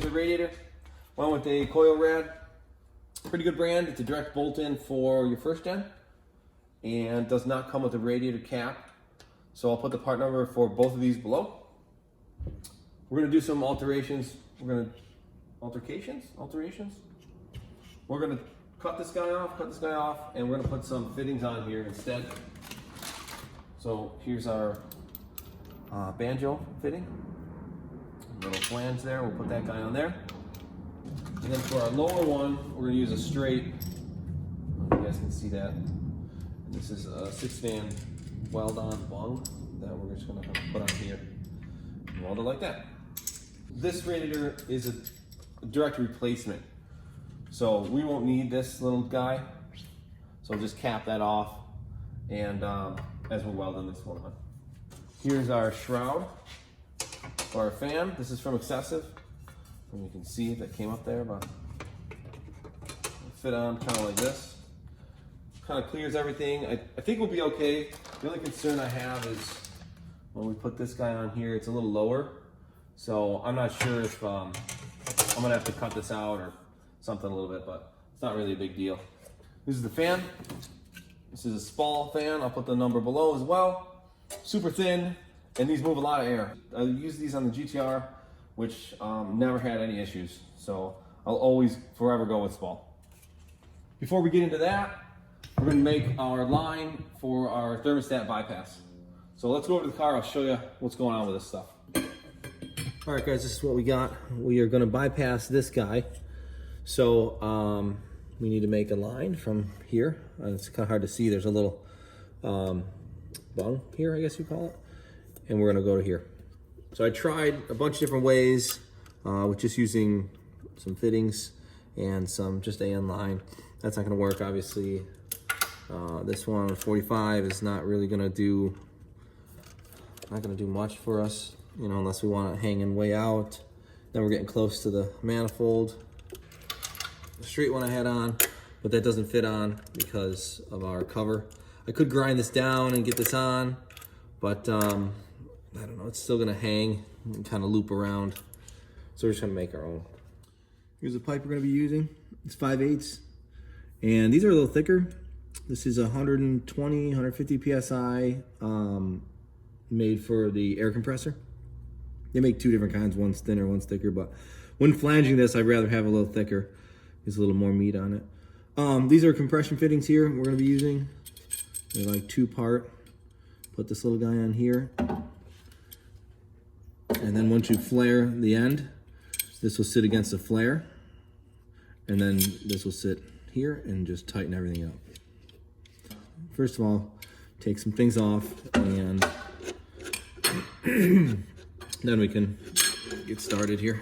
Here's a radiator. Went with a coil rad. Pretty good brand. It's a direct bolt-in for your first gen and does not come with a radiator cap. So I'll put the part number for both of these below. We're gonna do some alterations. Alterations? We're gonna cut this guy off, and we're gonna put some fittings on here instead. So here's our banjo fitting. Little flange there, we'll put that guy on there. And then for our lower one, we're gonna use a straight, you guys can see that. And this is a 6-fan weld-on bung that we're just gonna put on here and weld it like that. This radiator is a direct replacement. So we won't need this little guy. So just cap that off and as we're welding this one on. Here's our shroud or our fan. This is from Excessive. And you can see that came up there, but fit on kind of like this. Kind of clears everything. I think we'll be okay. The only concern I have is when we put this guy on here, it's a little lower. So I'm not sure if I'm gonna have to cut this out or something a little bit, but it's not really a big deal. This is the fan. This is a Spall fan. I'll put the number below as well. Super thin, and these move a lot of air. I use these on the GTR, which never had any issues. So I'll always forever go with Spall. Before we get into that, we're gonna make our line for our thermostat bypass. So let's go over to the car. I'll show you what's going on with this stuff. All right, guys, this is what we got. We are gonna bypass this guy. So we need to make a line from here. It's kind of hard to see. There's a little bung here, I guess you call it. And we're gonna go to here. So I tried a bunch of different ways with just using some fittings and some just AN line. That's not gonna work, obviously. This one, 45, is not really gonna do, much for us, you know, unless we want it hanging way out. Then we're getting close to the manifold. The straight one I had on, but that doesn't fit on because of our cover. I could grind this down and get this on, but I don't know, it's still gonna hang and kind of loop around. So we're just gonna make our own. Here's the pipe we're gonna be using. It's 5/8, and these are a little thicker. This is 120, 150 PSI, made for the air compressor. They make two different kinds, one's thinner, one's thicker, but when flanging this, I'd rather have a little thicker. There's a little more meat on it. These are compression fittings here we're gonna be using. They're like 2-part. Put this little guy on here. And then once you flare the end, this will sit against the flare. And then this will sit here and just tighten everything up. First of all, take some things off and then we can get started here.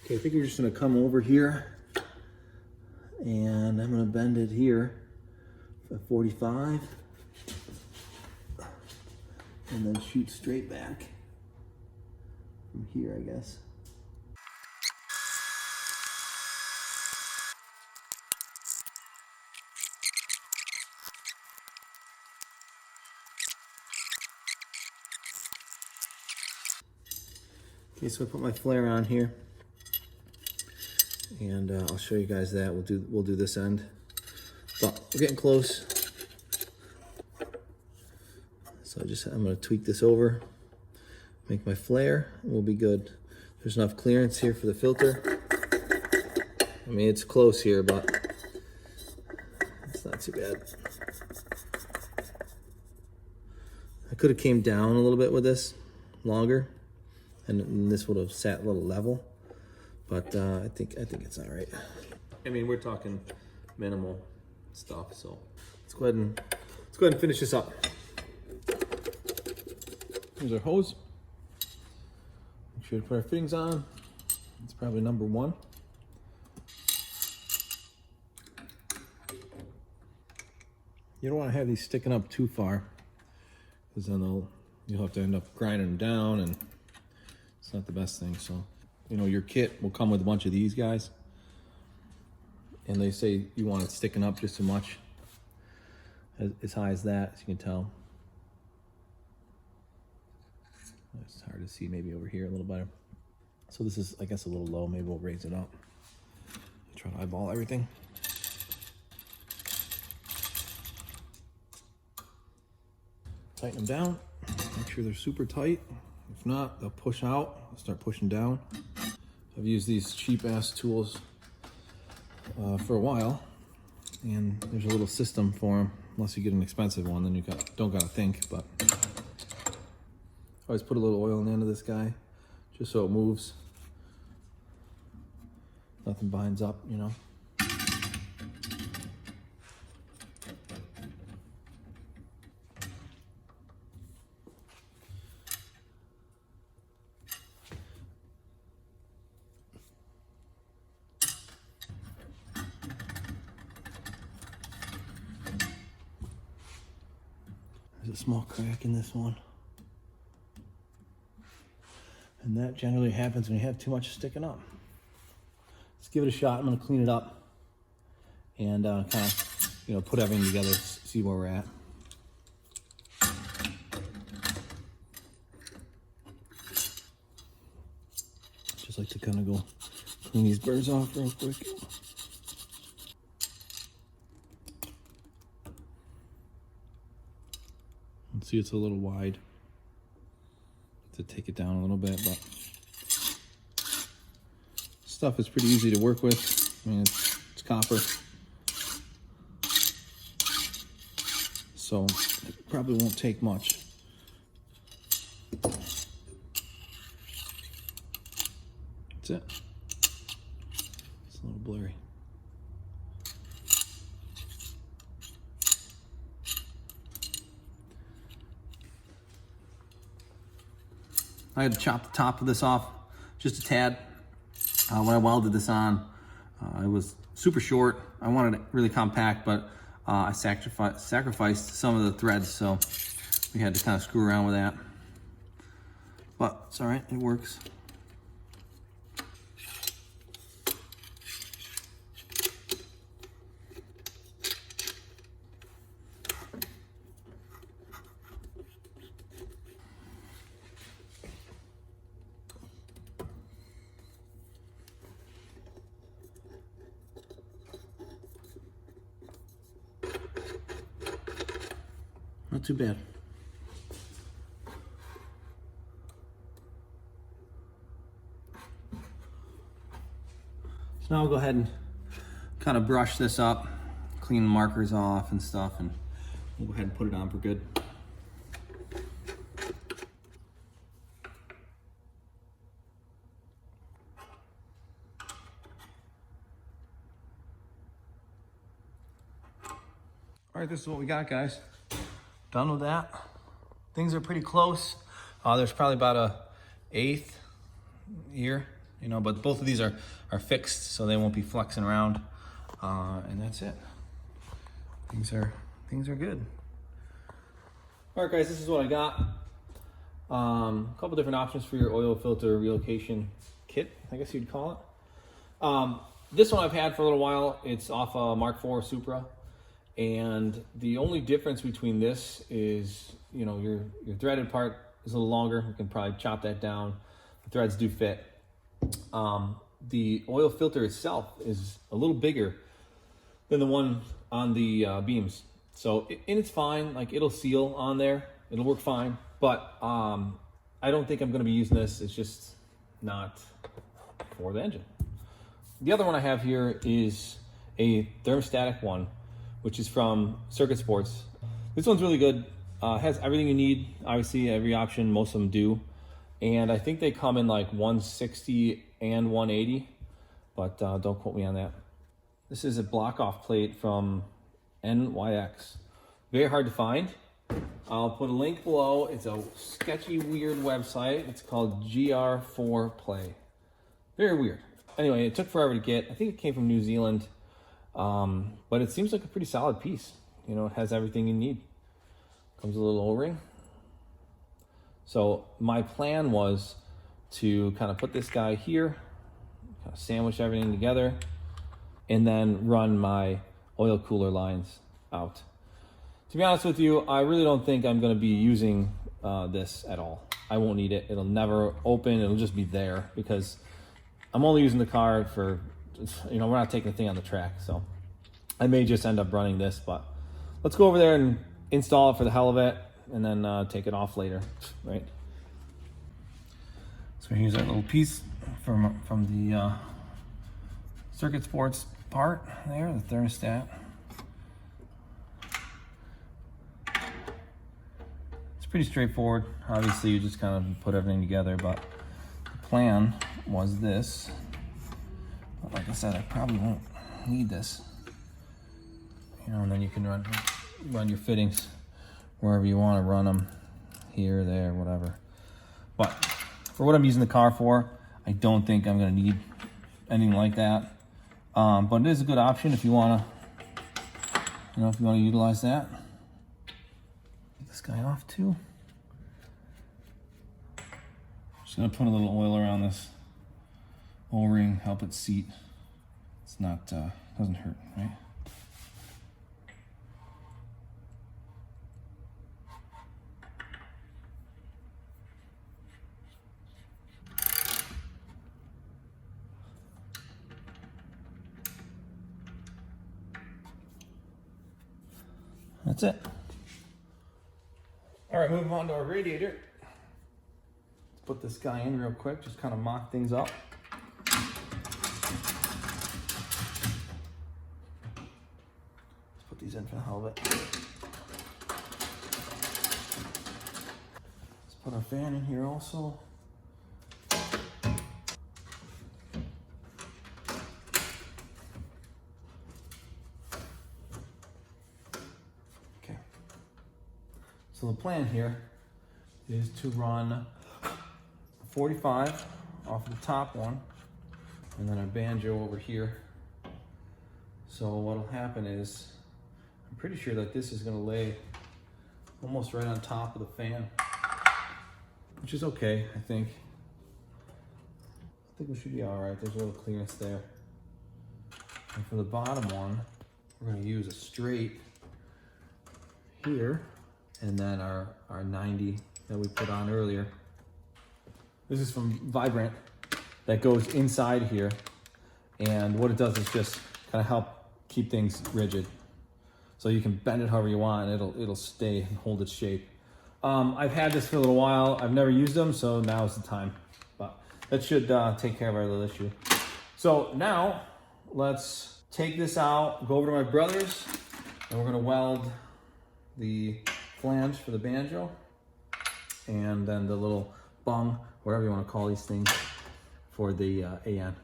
Okay, I think we're just gonna come over here and I'm gonna bend it here at 45 and then shoot straight back from here, I guess. Okay, so I put my flare on here, and I'll show you guys that. We'll do this end, but we're getting close. So I'm gonna tweak this over, make my flare, and we'll be good. There's enough clearance here for the filter. I mean, it's close here, but it's not too bad. I could have came down a little bit with this, longer. And this would have sat a little level, but I think it's all right. I mean, we're talking minimal stuff, so let's go ahead and finish this up. Here's our hose. Make sure to put our fittings on. It's probably number 1. You don't want to have these sticking up too far, because then you'll have to end up grinding them down, and it's not the best thing. So, you know, your kit will come with a bunch of these guys, and they say you want it sticking up just as much, as high as that, as you can tell. It's hard to see, maybe over here a little better. So this is, I guess, a little low. Maybe we'll raise it up. Try to eyeball everything. Tighten them down. Make sure they're super tight. If not, they'll push out. I'll start pushing down. I've used these cheap-ass tools for a while, and there's a little system for them. Unless you get an expensive one, then you don't gotta think. But always put a little oil in the end of this guy, just so it moves. Nothing binds up, you know. There's a small crack in this one. And that generally happens when you have too much sticking up. Let's give it a shot. I'm gonna clean it up and kind of, you know, put everything together, see where we're at. Just like to kind of go clean these burrs off real quick. See, it's a little wide. To take it down a little bit, but stuff is pretty easy to work with. I mean, it's copper, so it probably won't take much. That's it. It's a little blurry. I had to chop the top of this off just a tad. When I welded this on, it was super short. I wanted it really compact, but I sacrificed some of the threads, so we had to kind of screw around with that. But it's all right, it works. Not too bad. So now I'll go ahead and kind of brush this up, clean the markers off and stuff, and we'll go ahead and put it on for good. All right, this is what we got, guys. Done with that. Things are pretty close. There's probably about a 1/8 here, you know, but both of these are fixed, so they won't be flexing around. And that's it. Things are good. All right, guys, this is what I got. A couple different options for your oil filter relocation kit, I guess you'd call it. This one I've had for a little while. It's off a Mark IV Supra. And the only difference between this is, you know, your threaded part is a little longer. You can probably chop that down. The threads do fit. The oil filter itself is a little bigger than the one on the beams. So, and it's fine. Like, it'll seal on there. It'll work fine. But I don't think I'm going to be using this. It's just not for the engine. The other one I have here is a thermostatic one, which is from Circuit Sports. This one's really good. Has everything you need. Obviously, every option, most of them do. And I think they come in like 160 and 180, but don't quote me on that. This is a block-off plate from NYX. Very hard to find. I'll put a link below. It's a sketchy, weird website. It's called GR4 Play. Very weird. Anyway, it took forever to get. I think it came from New Zealand. But it seems like a pretty solid piece. You know, it has everything you need. Comes with a little O-ring. So my plan was to kind of put this guy here, kind of sandwich everything together, and then run my oil cooler lines out. To be honest with you, I really don't think I'm going to be using this at all. I won't need it. It'll never open. It'll just be there because I'm only using the car for, we're not taking the thing on the track. So I may just end up running this, but let's go over there and install it for the hell of it and then take it off later, right? So here's that little piece from the circuit sports part there, the thermostat. It's pretty straightforward. Obviously, you just kind of put everything together, but the plan was this. But like I said, I probably won't need this. And then you can run your fittings wherever you want to run them, here, there, whatever. But for what I'm using the car for, I don't think I'm going to need anything like that. But it is a good option if you want to, if you want to utilize that. Get this guy off too. Just going to put a little oil around this O-ring, help it seat. It's not, doesn't hurt, right? That's it. All right, moving on to our radiator. Let's put this guy in real quick, just kind of mock things up. Let's put these in for the hell of it. Let's put our fan in here also. So the plan here is to run 45 off of the top one, and then our banjo over here. So what'll happen is, I'm pretty sure that this is gonna lay almost right on top of the fan, which is okay, I think. I think we should be all right. There's a little clearance there. And for the bottom one, we're gonna use a straight here, and then our 90 that we put on earlier. This is from Vibrant, that goes inside here, and what it does is just kind of help keep things rigid. So you can bend it however you want, and it'll stay and hold its shape. I've had this for a little while. I've never used them, so now's the time. But that should take care of our little issue. So now let's take this out, go over to my brother's, and we're gonna weld the flange for the banjo, and then the little bung, whatever you want to call these things, for the AN.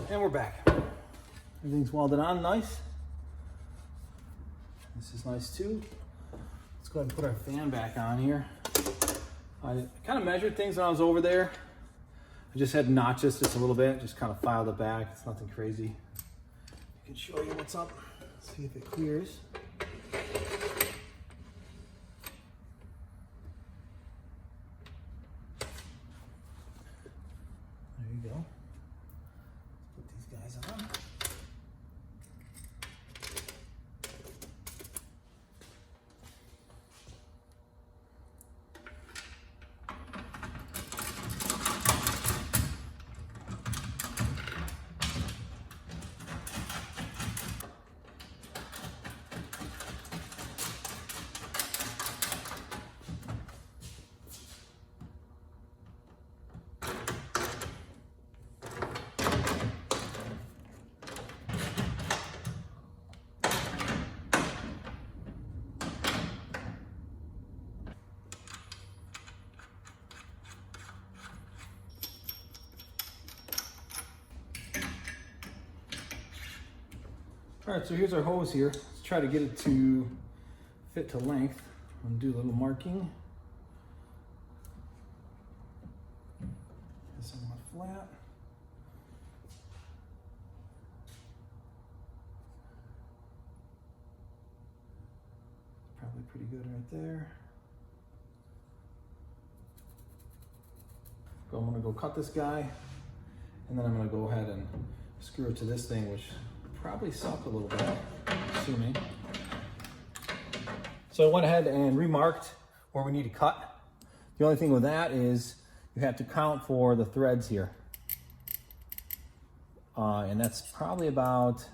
And we're back. Everything's welded on nice. This is nice too. Let's go ahead and put our fan back on here. I kind of measured things when I was over there. I just had notches just a little bit, just kind of filed it back. It's nothing crazy. I can show you what's up. See if it clears. There you go. Put these guys on. All right, so here's our hose here. Let's try to get it to fit to length. I'm gonna do a little marking. Somewhat flat. Probably pretty good right there. I'm gonna go cut this guy, and then I'm gonna go ahead and screw it to this thing, which probably suck a little bit, assuming. So I went ahead and remarked where we need to cut. The only thing with that is you have to count for the threads here. And that's probably about,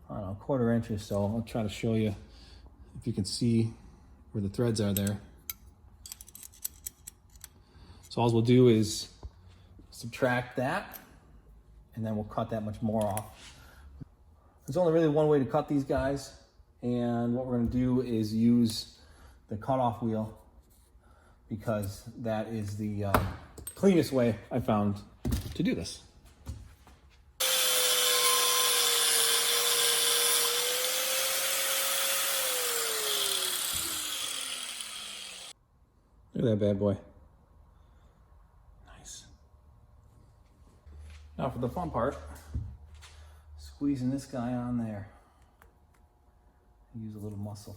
I don't know, a 1/4 inch or so. I'll try to show you if you can see where the threads are there. So all we'll do is subtract that, and then we'll cut that much more off. There's only really one way to cut these guys, and what we're gonna do is use the cutoff wheel, because that is the cleanest way I found to do this. Look at that bad boy. Nice. Now for the fun part, squeezing this guy on there. Use a little muscle.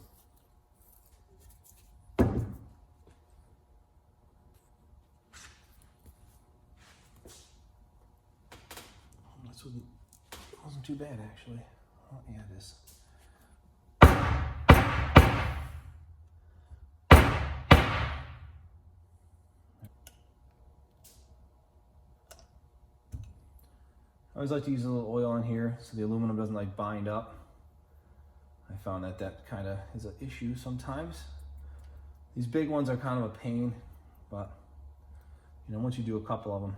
This wasn't too bad, actually. Oh, yeah, it is. I always like to use a little oil in here so the aluminum doesn't like bind up. I found that that kind of is an issue sometimes. These big ones are kind of a pain, but you know, once you do a couple of them,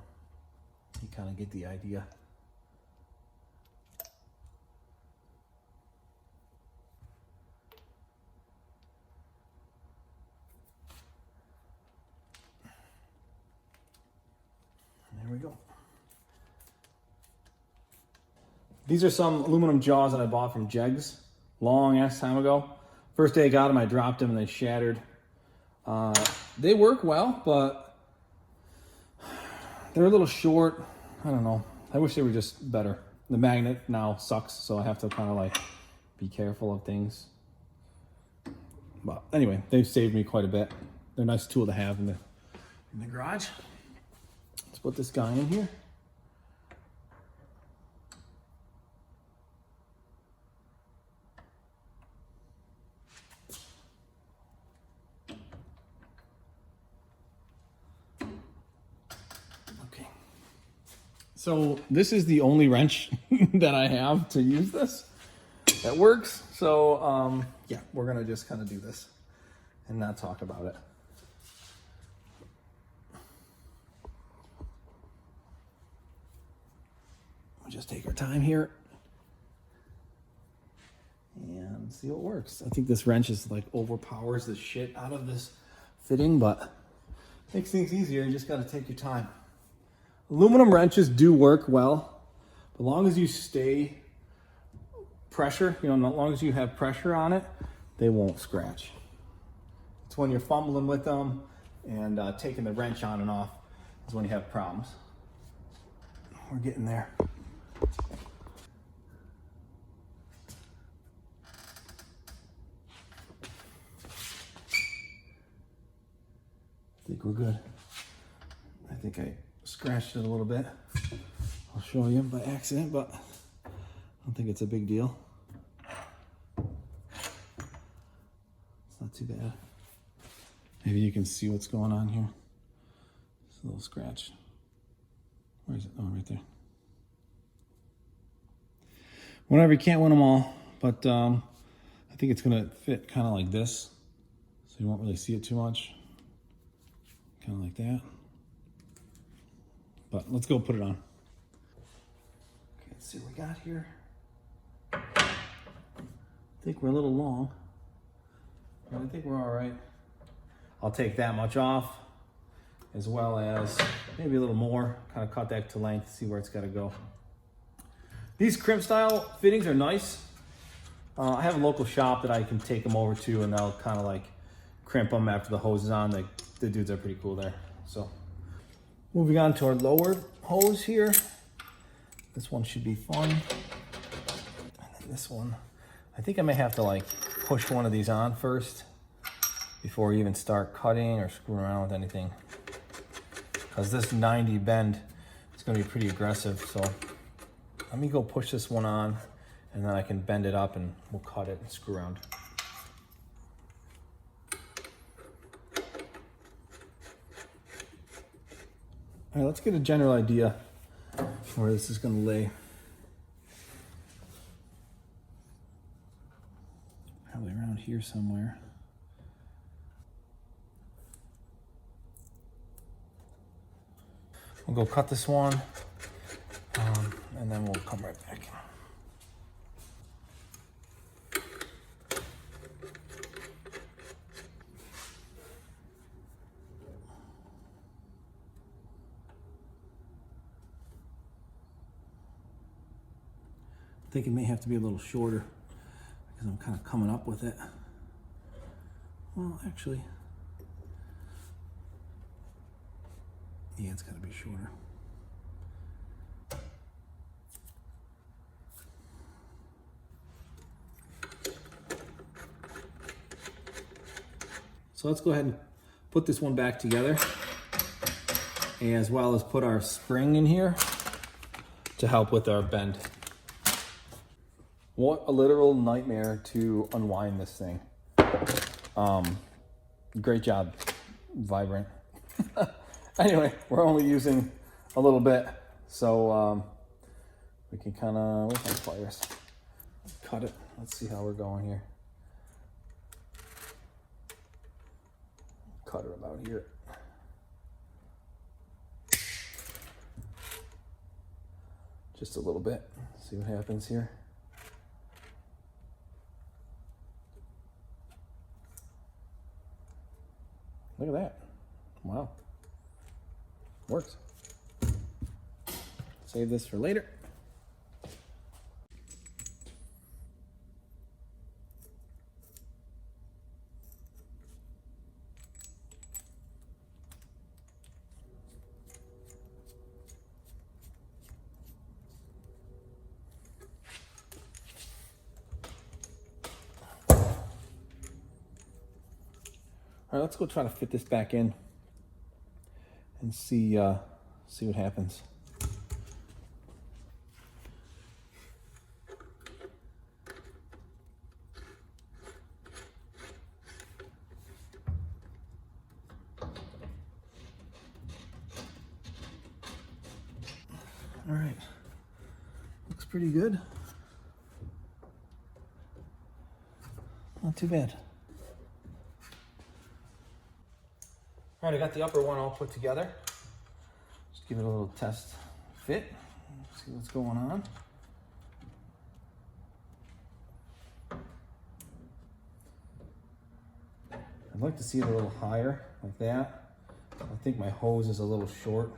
you kind of get the idea. And there we go. These are some aluminum jaws that I bought from Jegs long ass time ago. First day I got them, I dropped them and they shattered. They work well, but they're a little short. I don't know. I wish they were just better. The magnet now sucks, so I have to kind of like be careful of things. But anyway, they've saved me quite a bit. They're a nice tool to have in the garage. Let's put this guy in here. So this is the only wrench that I have to use this that works. So yeah, we're gonna just kind of do this and not talk about it. We'll just take our time here and see what works. I think this wrench is like overpowers the shit out of this fitting, but makes things easier. You just got to take your time. Aluminum wrenches do work well, as long as you stay pressure, you know, as long as you have pressure on it, they won't scratch. It's when you're fumbling with them and taking the wrench on and off is when you have problems. We're getting there. I think we're good. I think I scratched it a little bit. I'll show you by accident, but I don't think it's a big deal. It's not too bad. Maybe you can see what's going on here. It's a little scratch. Where is it? Oh, right there. Whatever, you can't win them all, but I think it's gonna fit kind of like this, so you won't really see it too much. Kind of like that. But let's go put it on. Okay, let's see what we got here. I think we're a little long, but I think we're all right. I'll take that much off, as well as maybe a little more, kind of cut that to length, see where it's got to go. These crimp style fittings are nice. I have a local shop that I can take them over to, and they'll kind of like crimp them after the hose is on. The dudes are pretty cool there. So moving on to our lowered hose here. This one should be fun. And then this one, I think I may have to like push one of these on first before we even start cutting or screwing around with anything. because this 90 bend is going to be pretty aggressive. So let me go push this one on, and then I can bend it up and we'll cut it and screw around. All right, let's get a general idea where this is going to lay. Probably around here somewhere. We'll go cut this one, and then we'll come right back. I think it may have to be a little shorter because I'm kind of coming up with it. Well, actually, yeah, it's got to be shorter. So let's go ahead and put this one back together, as well as put our spring in here to help with our bend. What a literal nightmare to unwind this thing. Great job, Vibrant. Anyway, we're only using a little bit, so we can kind of, where's my pliers? Cut it. Let's see how we're going here. Cut it about here. Just a little bit. See what happens here. Look at that. Wow. Works. Save this for later. All right, let's go try to fit this back in and see what happens. All right, looks pretty good. Not too bad. All right, I got the upper one all put together. Just give it a little test fit. See what's going on. I'd like to see it a little higher, like that. I think my hose is a little short.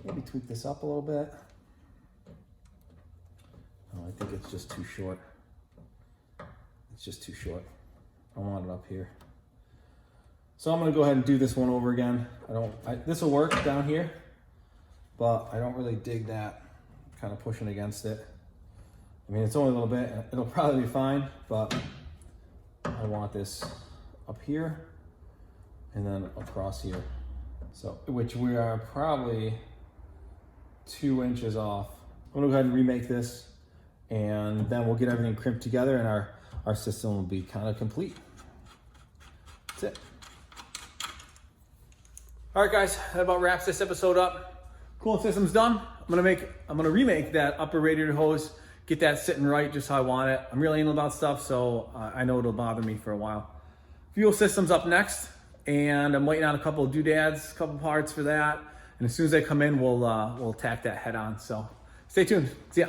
Maybe tweak this up a little bit. Oh, I think it's just too short. It's just too short. I want it up here. So I'm gonna go ahead and do this one over again. This will work down here, but I don't really dig that kind of pushing against it. I mean, it's only a little bit, it'll probably be fine, but I want this up here and then across here. So, which we are probably 2 inches off. I'm gonna go ahead and remake this, and then we'll get everything crimped together, and our system will be kind of complete. That's it. All right, guys, that about wraps this episode up. Coolant system's done. I'm gonna remake that upper radiator hose, get that sitting right just how I want it. I'm really anal about stuff, so I know it'll bother me for a while. Fuel system's up next, and I'm waiting on a couple of doodads, a couple parts for that. And as soon as they come in, we'll tack that head on. So stay tuned. See ya.